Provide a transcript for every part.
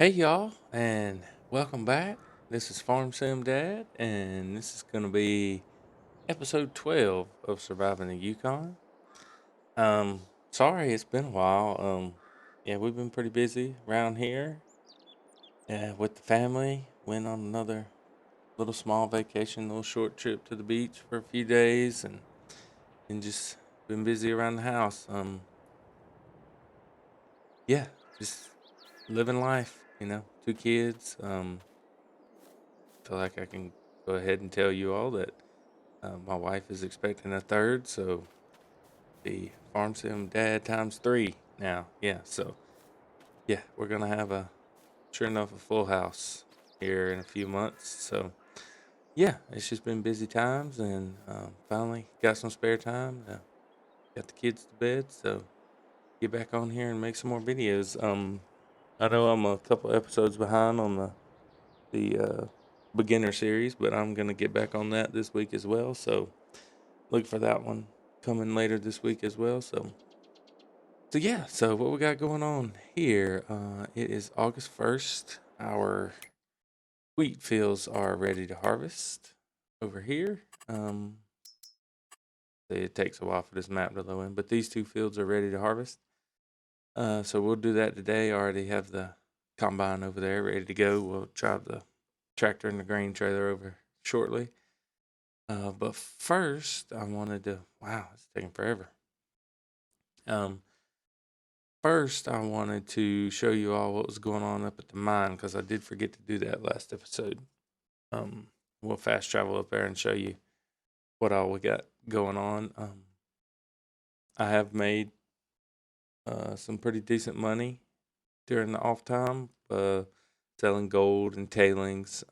Hey y'all, and welcome back. This is Farm Sim Dad, and this is going to be episode 12 of Surviving the Yukon. Sorry it's been a while. Yeah, we've been pretty busy around here with the family. Went on another little small vacation, little short trip to the beach for a few days, and just been busy around the house. Yeah, just living life. Two kids. Feel like I can go ahead and tell you all that my wife is expecting a third, so the Farm Sim Dad times three now. Yeah, so yeah, we're gonna have sure enough, a full house here in a few months. So yeah, it's just been busy times, and finally got some spare time. Got the kids to bed, so get back on here and make some more videos. I know I'm a couple episodes behind on the beginner series, but I'm gonna get back on that this week as well. So look for that one coming later this week as well. So yeah, so what we got going on here? It is August 1st. Our wheat fields are ready to harvest over here. It takes a while for this map to load in, but these two fields are ready to harvest. So we'll do that today. I already have the combine over there ready to go. We'll drive the tractor and the grain trailer over shortly. But first, I wanted to. Wow, it's taking forever. Um, First, I wanted to show you all what was going on up at the mine because I did forget to do that last episode. Um, we'll fast travel up there and show you what all we got going on. I have made some pretty decent money during the off time, selling gold and tailings.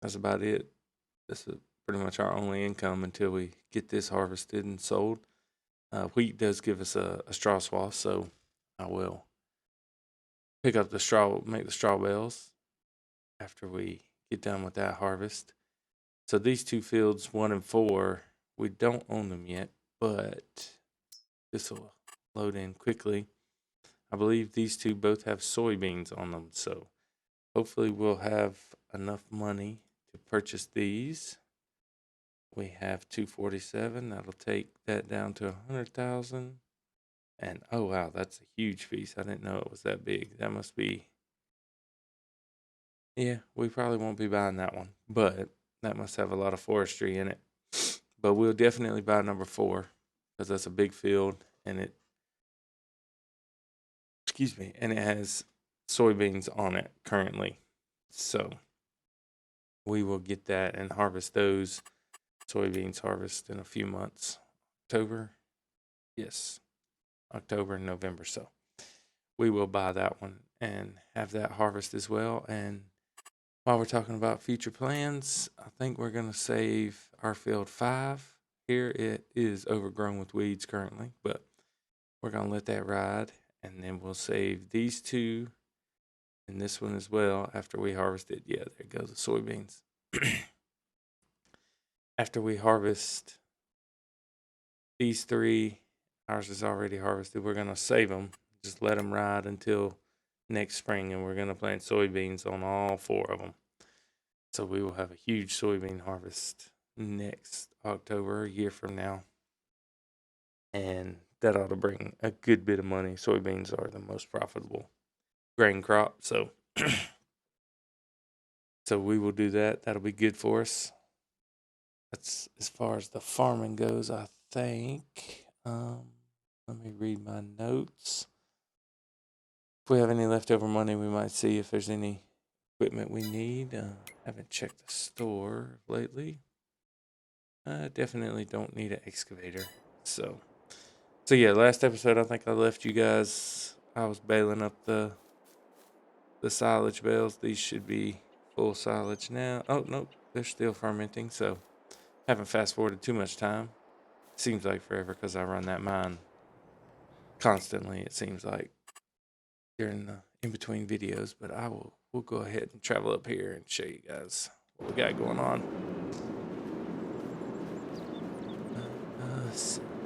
That's about it. This is pretty much our only income until we get this harvested and sold. Wheat does give us a straw swath, so I will pick up the straw, make the straw bales after we get done with that harvest. So these two fields, 1 and 4, we don't own them yet, but this will load in quickly. I believe these two both have soybeans on them, so hopefully we'll have enough money to purchase these. We have 247. That'll take that down to 100,000. And oh wow, that's a huge piece. I didn't know it was that big. That must be. Yeah, we probably won't be buying that one, but that must have a lot of forestry in it. But we'll definitely buy number 4 because that's a big field and and it has soybeans on it currently. So we will get that and harvest those soybeans harvest in a few months. October, yes, October and November. So we will buy that one and have that harvest as well. And while we're talking about future plans, I think we're going to save our field 5. Here it is overgrown with weeds currently, but we're going to let that ride. And then we'll save these two and this one as well after we harvest it. Yeah, there goes the soybeans. After we harvest these 3, ours is already harvested. We're going to save them, just let them ride until next spring, and we're going to plant soybeans on all 4 of them. So we will have a huge soybean harvest next October, a year from now. And that ought to bring a good bit of money. Soybeans are the most profitable grain crop. So so we will do that. That'll be good for us. That's as far as the farming goes, I think. Let me read my notes. If we have any leftover money, we might see if there's any equipment we need. Haven't checked the store lately. I definitely don't need an excavator. So yeah, last episode I think I left you guys. I was baling up the silage bales. These should be full silage now. Oh nope, they're still fermenting. So haven't fast forwarded too much time. Seems like forever because I run that mine constantly. It seems like during the in between videos, but we'll go ahead and travel up here and show you guys what we got going on.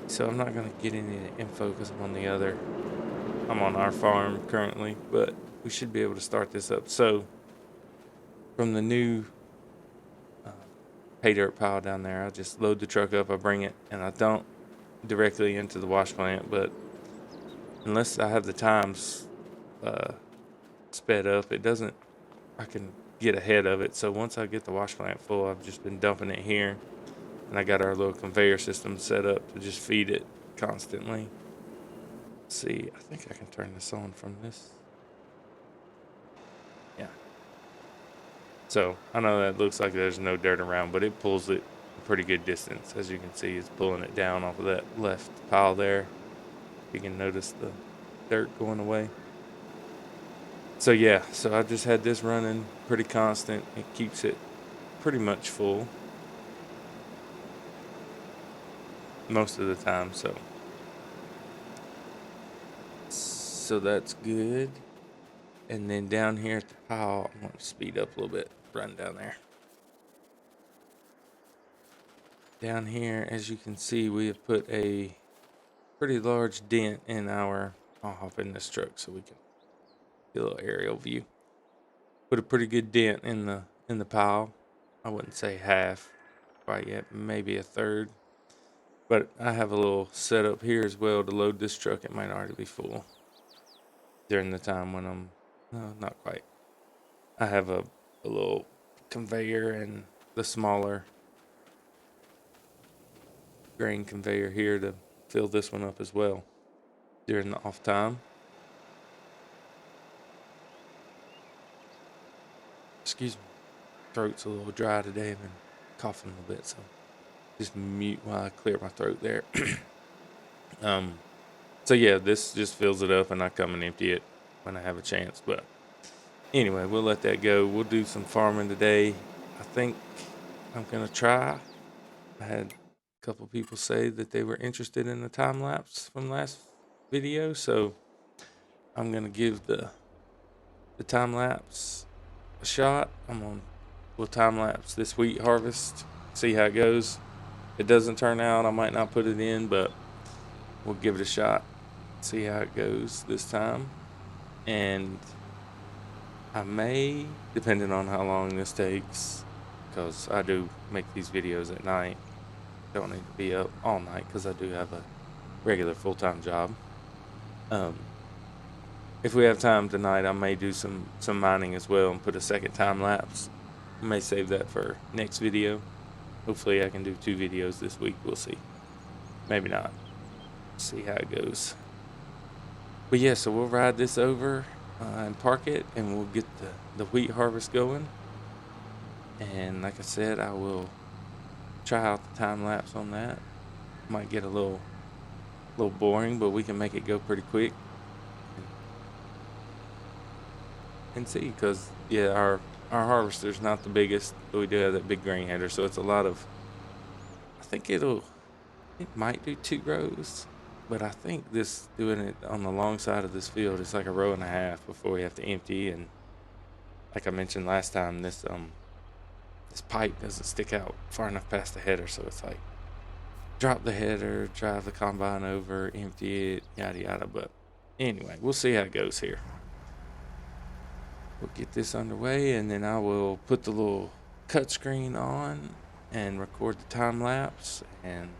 So I'm not gonna get any info because I'm on the other I'm on our farm currently, but we should be able to start this up. So from the new pay dirt pile down there, I just load the truck up, I bring it, and I dump directly into the wash plant. But unless I have the times sped up, it doesn't. I can get ahead of it. So once I get the wash plant full, I've just been dumping it here, and I got our little conveyor system set up to just feed it constantly. Let's see, I think I can turn this on from this. Yeah. So I know that looks like there's no dirt around, but it pulls it a pretty good distance. As you can see, it's pulling it down off of that left pile there. You can notice the dirt going away. So yeah, so I just had this running pretty constant. It keeps it pretty much full most of the time. So that's good. And then down here at the pile, I'm going to speed up a little bit, run down there. Down here, as you can see, we have put a pretty large dent in our, I'll hop in this truck so we can get a little aerial view. Put a pretty good dent in the pile. I wouldn't say half quite yet, maybe a third. But I have a little setup here as well to load this truck. It might already be full during the time when I'm, no, not quite. I have a little conveyor and the smaller grain conveyor here to fill this one up as well during the off time. Excuse me, throat's a little dry today. I've been coughing a little bit, so just mute while I clear my throat there. So yeah, this just fills it up, and I come and empty it when I have a chance. But anyway, we'll let that go. We'll do some farming today. I think I'm gonna try. I had a couple people say that they were interested in the time lapse from last video, so I'm gonna give the time lapse a shot. We'll time lapse this wheat harvest, see how it goes. If it doesn't turn out, I might not put it in, but we'll give it a shot, see how it goes this time. And I may, depending on how long this takes, because I do make these videos at night, don't need to be up all night because I do have a regular full-time job. If we have time tonight, I may do some mining as well and put a second time lapse. I may save that for next video. Hopefully I can do 2 videos this week. We'll see. Maybe not. See how it goes. But yeah, so we'll ride this over and park it, and we'll get the wheat harvest going. And like I said, I will try out the time lapse on that. Might get a little boring, but we can make it go pretty quick and see, because yeah, our harvester's not the biggest, but we do have that big grain header, so it's a lot of, I think it might do 2 rows, but I think doing it on the long side of this field, it's like a row and a half before we have to empty. And like I mentioned last time, this pipe doesn't stick out far enough past the header, so it's like drop the header, drive the combine over, empty it, yada yada. But anyway, we'll see how it goes here. We'll get this underway, and then I will put the little cut screen on and record the time lapse, and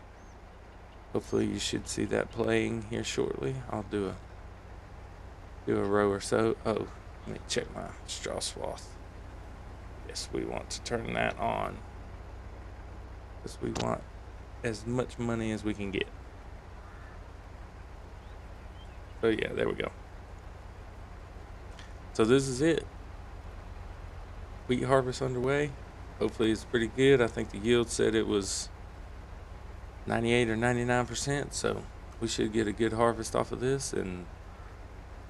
hopefully you should see that playing here shortly. I'll do a row or so. Oh, let me check my straw swath. Yes, we want to turn that on because we want as much money as we can get. So yeah, there we go. So this is it. Wheat harvest underway. Hopefully it's pretty good. I think the yield said it was 98 or 99%, so we should get a good harvest off of this and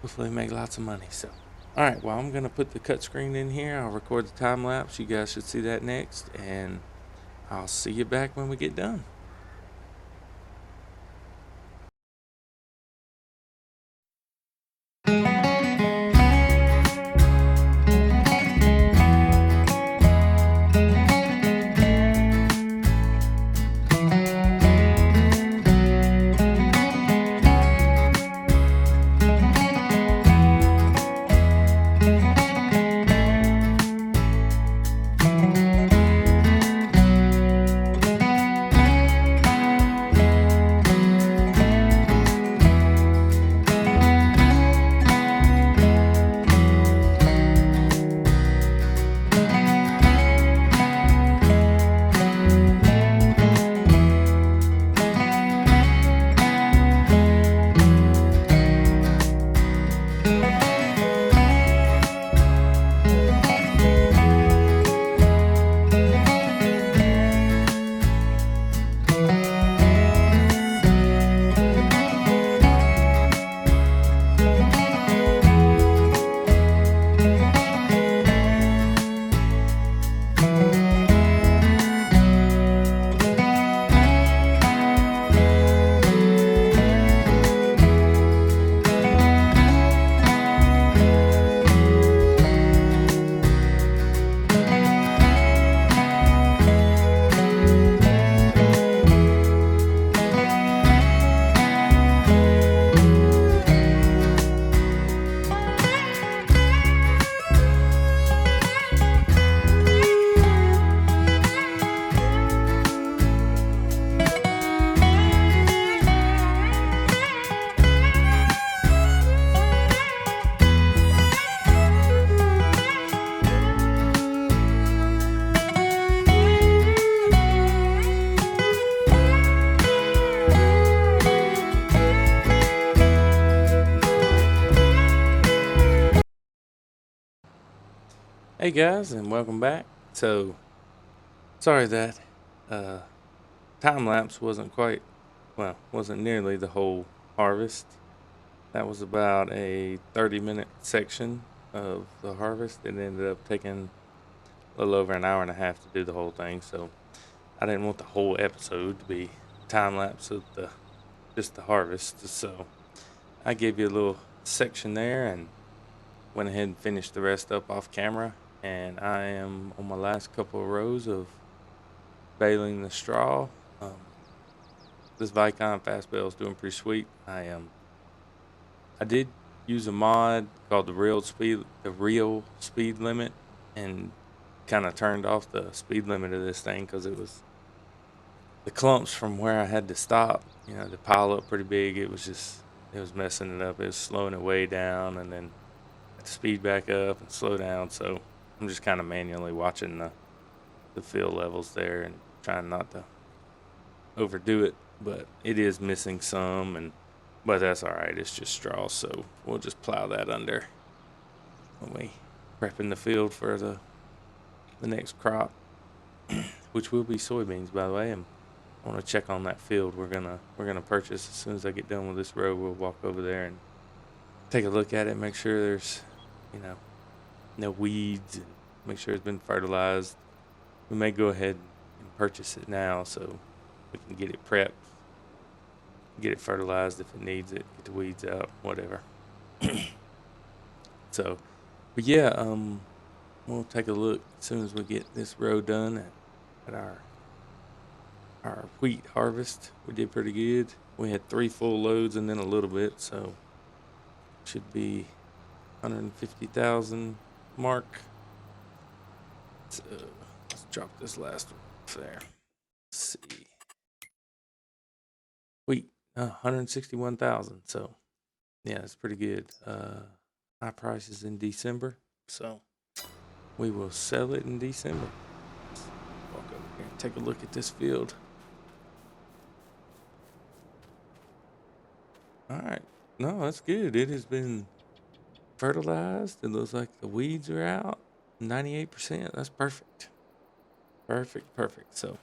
hopefully make lots of money. So all right, well, I'm gonna put the cut screen in here. I'll record the time lapse. You guys should see that next, and I'll see you back when we get done. Hey guys, and welcome back. So, sorry that uh, time lapse wasn't nearly the whole harvest. That was about a 30-minute section of the harvest. It ended up taking a little over an hour and a half to do the whole thing. So, I didn't want the whole episode to be time lapse of just the harvest. So, I gave you a little section there and went ahead and finished the rest up off camera. And I am on my last couple of rows of baling the straw. Um, this Vicon fast bale is doing pretty sweet. I did use a mod called the real speed limit, and kind of turned off the speed limit of this thing because it was the clumps from where I had to stop. The pile up pretty big. It was messing it up. It was slowing it way down, and then had to speed back up and slow down. So I'm just kind of manually watching the fill levels there and trying not to overdo it, but it is missing some, but that's all right. It's just straw, so we'll just plow that under when we prepping the field for the next crop, which will be soybeans, by the way. And I want to check on that field. We're gonna purchase as soon as I get done with this row. We'll walk over there and take a look at it, make sure there's you know no weeds, and make sure it's been fertilized. We may go ahead and purchase it now so we can get it prepped, get it fertilized if it needs it, get the weeds out, whatever. So, but yeah, we'll take a look as soon as we get this row done at our wheat harvest. We did pretty good. We had 3 full loads and then a little bit, so should be 150,000 mark. So let's drop this last one off there. Let's see. Wheat, 161,000. So yeah, it's pretty good. High prices in December, so we will sell it in December. Let's walk over here and take a look at this field. All right, no, that's good. It has been fertilized. It looks like the weeds are out. 98%. That's perfect. Perfect. So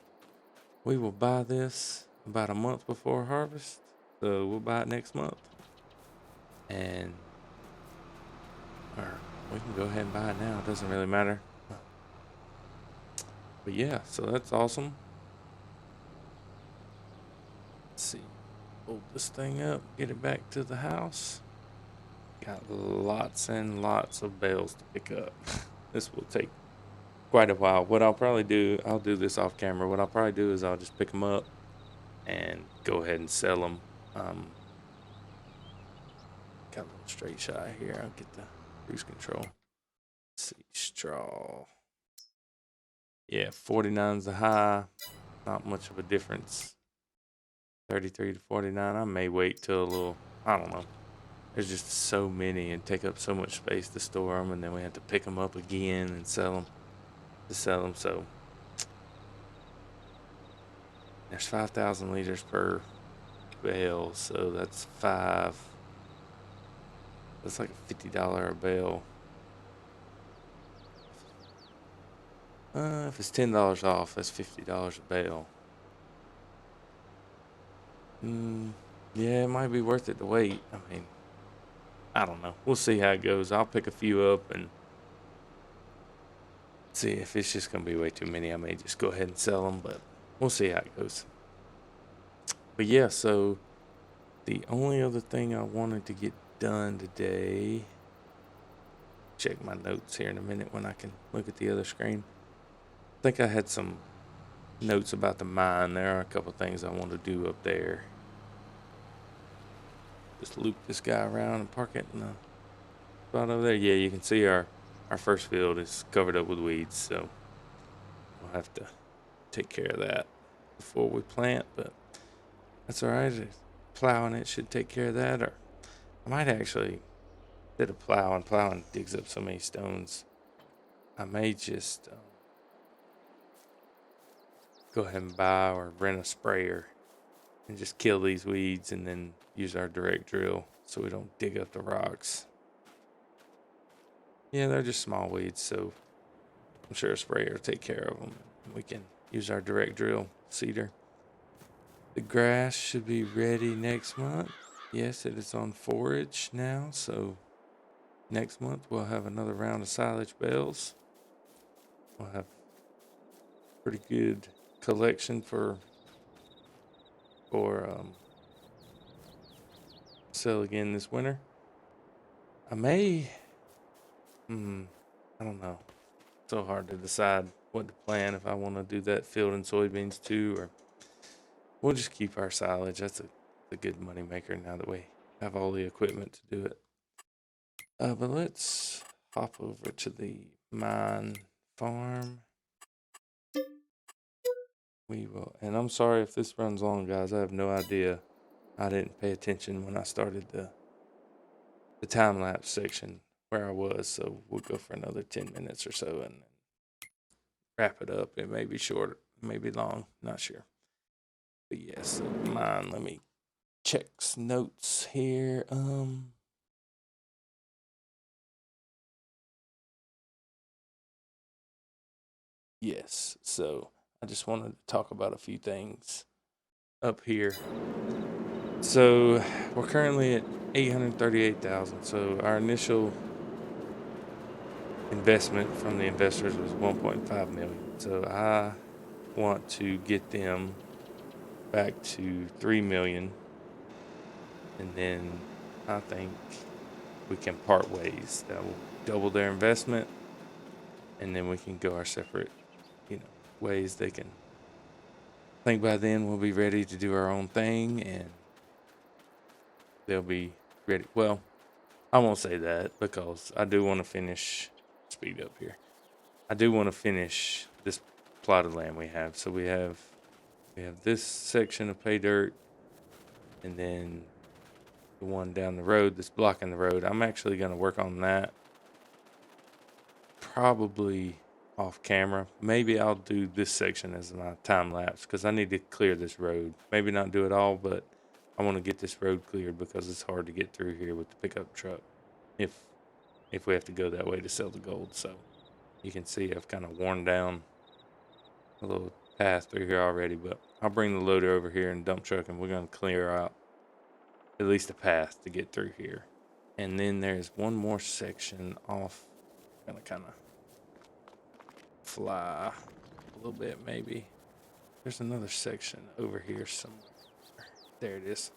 we will buy this about a month before harvest. So we'll buy it next month, and or we can go ahead and buy it now. It doesn't really matter. But yeah, so that's awesome. Let's see. Fold this thing up, get it back to the house. Got lots and lots of bales to pick up. This will take quite a while. What I'll probably do, I'll do this off camera. What I'll probably do is I'll just pick them up and go ahead and sell them. Got a little straight shot here. I'll get the cruise control. Let's see, straw. Yeah, 49's the high. Not much of a difference. 33 to 49. I may wait till a little, I don't know. There's just so many and take up so much space to store them, and then we have to pick them up again and sell them. So there's 5,000 liters per bale, so that's that's like a $50 a bale. If it's $10 off, that's $50 a bale. Yeah, it might be worth it to wait. I mean, I don't know. We'll see how it goes. I'll pick a few up and see. If it's just gonna be way too many, I may just go ahead and sell them, but we'll see how it goes. But yeah, so the only other thing I wanted to get done today, check my notes here in a minute when I can look at the other screen. I think I had some notes about the mine. There are a couple things I want to do up there. Just loop this guy around and park it in the spot over there. Yeah, you can see our first field is covered up with weeds, so we'll have to take care of that before we plant, but that's all right. Plowing it should take care of that, or I might actually, instead of plowing digs up so many stones, I may just go ahead and buy or rent a sprayer and just kill these weeds and then use our direct drill so we don't dig up the rocks. Yeah, they're just small weeds, so I'm sure a sprayer will take care of them. We can use our direct drill seeder. The grass should be ready next month. Yes, it is on forage now, so next month we'll have another round of silage bales. We'll have pretty good collection for sell again this winter. I may, I don't know. It's so hard to decide what to plan, if I want to do that field and soybeans too, or we'll just keep our silage. That's a good money maker now that we have all the equipment to do it. But let's hop over to the mine farm. We will, and I'm sorry if this runs long, guys. I have no idea. I didn't pay attention when I started the time-lapse section where I was, so we'll go for another 10 minutes or so and wrap it up. It may be short, it may be long, not sure. But yes, so mine, let me check notes here. Yes, so I just wanted to talk about a few things up here. So we're currently at 838,000. So our initial investment from the investors was 1.5 million. So I want to get them back to 3 million, and then I think we can part ways. That will double their investment, and then we can go our separate, ways. They can think by then we'll be ready to do our own thing, and they'll be ready. Well, I won't say that because I do want to finish. Speed up here. I do want to finish this plot of land we have. So we have this section of pay dirt, and then the one down the road that's blocking the road. I'm actually going to work on that probably off camera. Maybe I'll do this section as my time lapse because I need to clear this road. Maybe not do it all, but I want to get this road cleared because it's hard to get through here with the pickup truck if we have to go that way to sell the gold. So you can see I've kind of worn down a little path through here already, but I'll bring the loader over here and dump truck, and we're going to clear out at least a path to get through here. And then there's one more section off. I'm going to kind of fly a little bit maybe. There's another section over here somewhere. There it is.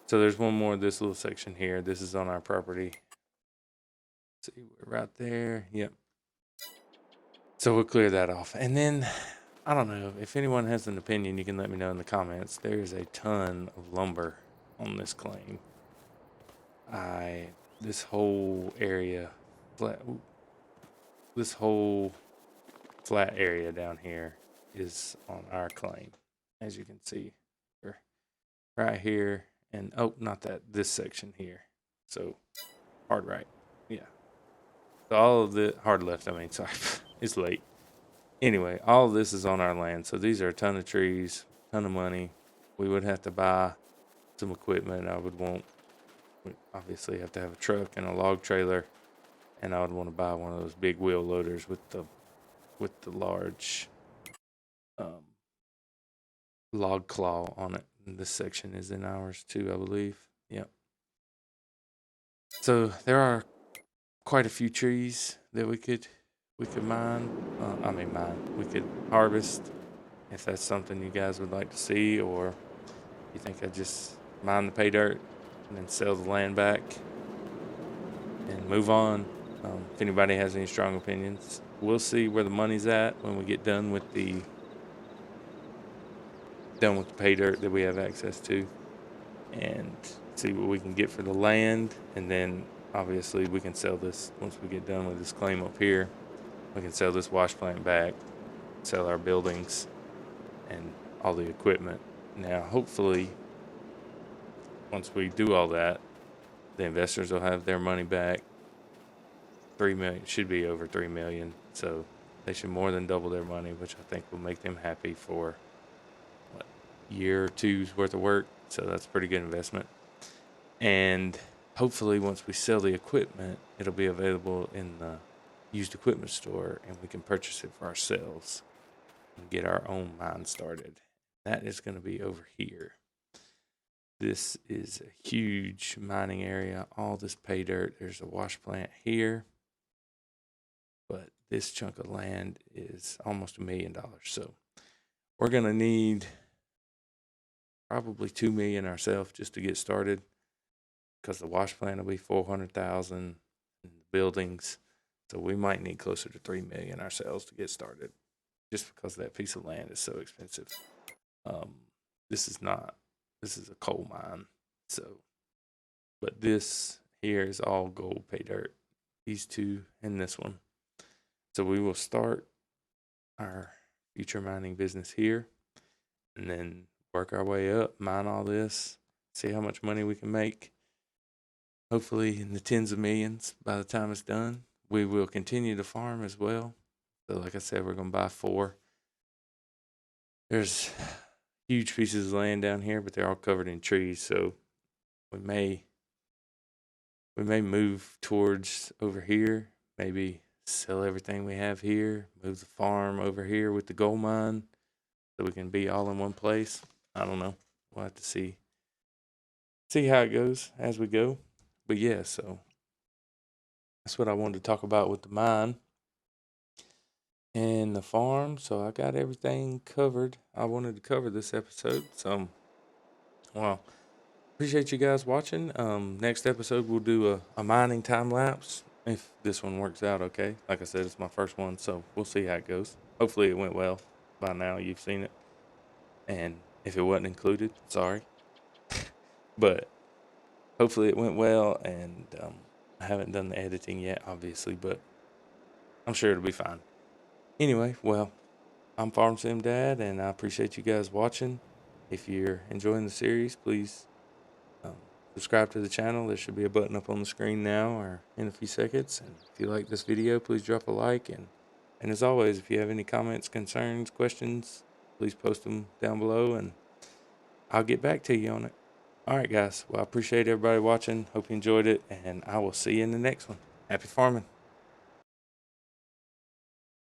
So there's one more of this little section here. This is on our property. Let's see, we're right there. Yep. So we'll clear that off. And then, I don't know, if anyone has an opinion, you can let me know in the comments. There's a ton of lumber on this claim. This whole area, this whole flat area down here is on our claim. As you can see, right here, and not that, this section here. So, hard right, yeah. So all of the, hard left, sorry, it's late. Anyway, all of this is on our land. So these are a ton of trees, ton of money. We would have to buy some equipment. We obviously have to have a truck and a log trailer, and I would want to buy one of those big wheel loaders with the large log claw on it. And this section is in ours too, I believe. Yep. So there are quite a few trees that we could mine. We could harvest if that's something you guys would like to see, or you think I just mine the pay dirt and then sell the land back and move on. If anybody has any strong opinions, we'll see where the money's at when we get done with the pay dirt that we have access to, and see what we can get for the land. And then obviously we can sell this once we get done with this claim up here. We can sell this wash plant back, sell our buildings and all the equipment. Now hopefully once we do all that, the investors will have their money back. 3 million should be over 3 million, so they should more than double their money, which I think will make them happy for year or two's worth of work. So that's a pretty good investment. And hopefully once we sell the equipment, it'll be available in the used equipment store, and we can purchase it for ourselves and get our own mine started. That is going to be over here. This is a huge mining area, all this pay dirt. There's a wash plant here, but this chunk of land is almost $1 million. So we're going to need probably $2 million ourselves just to get started, because the wash plant will be 400,000 and the buildings. So we might need closer to 3 million ourselves to get started, just because that piece of land is so expensive. Um, this is not, this is a coal mine. So, but this here is all gold pay dirt. These two and this one. So we will start our future mining business here, and then work our way up, mine all this, see how much money we can make. Hopefully in the tens of millions by the time it's done. We will continue to farm as well. So like I said, we're going to buy 4. There's huge pieces of land down here, but they're all covered in trees. So we may move towards over here, maybe sell everything we have here, move the farm over here with the gold mine, so we can be all in one place. I don't know. We'll have to see how it goes as we go. But yeah, so that's what I wanted to talk about with the mine and the farm. So I got everything covered I wanted to cover this episode. So, well, appreciate you guys watching. Next episode we'll do a mining time lapse, if this one works out okay. Like I said, it's my first one, so we'll see how it goes. Hopefully it went well. By now you've seen it, and if it wasn't included, sorry. But hopefully it went well, and I haven't done the editing yet, obviously, but I'm sure it'll be fine. Anyway, well, I'm Farm Sim Dad, and I appreciate you guys watching. If you're enjoying the series, please um, subscribe to the channel. There should be a button up on the screen now or in a few seconds. And if you like this video, please drop a like. And as always, if you have any comments, concerns, questions, please post them down below, and I'll get back to you on it. All right, guys. Well, I appreciate everybody watching. Hope you enjoyed it, and I will see you in the next one. Happy farming.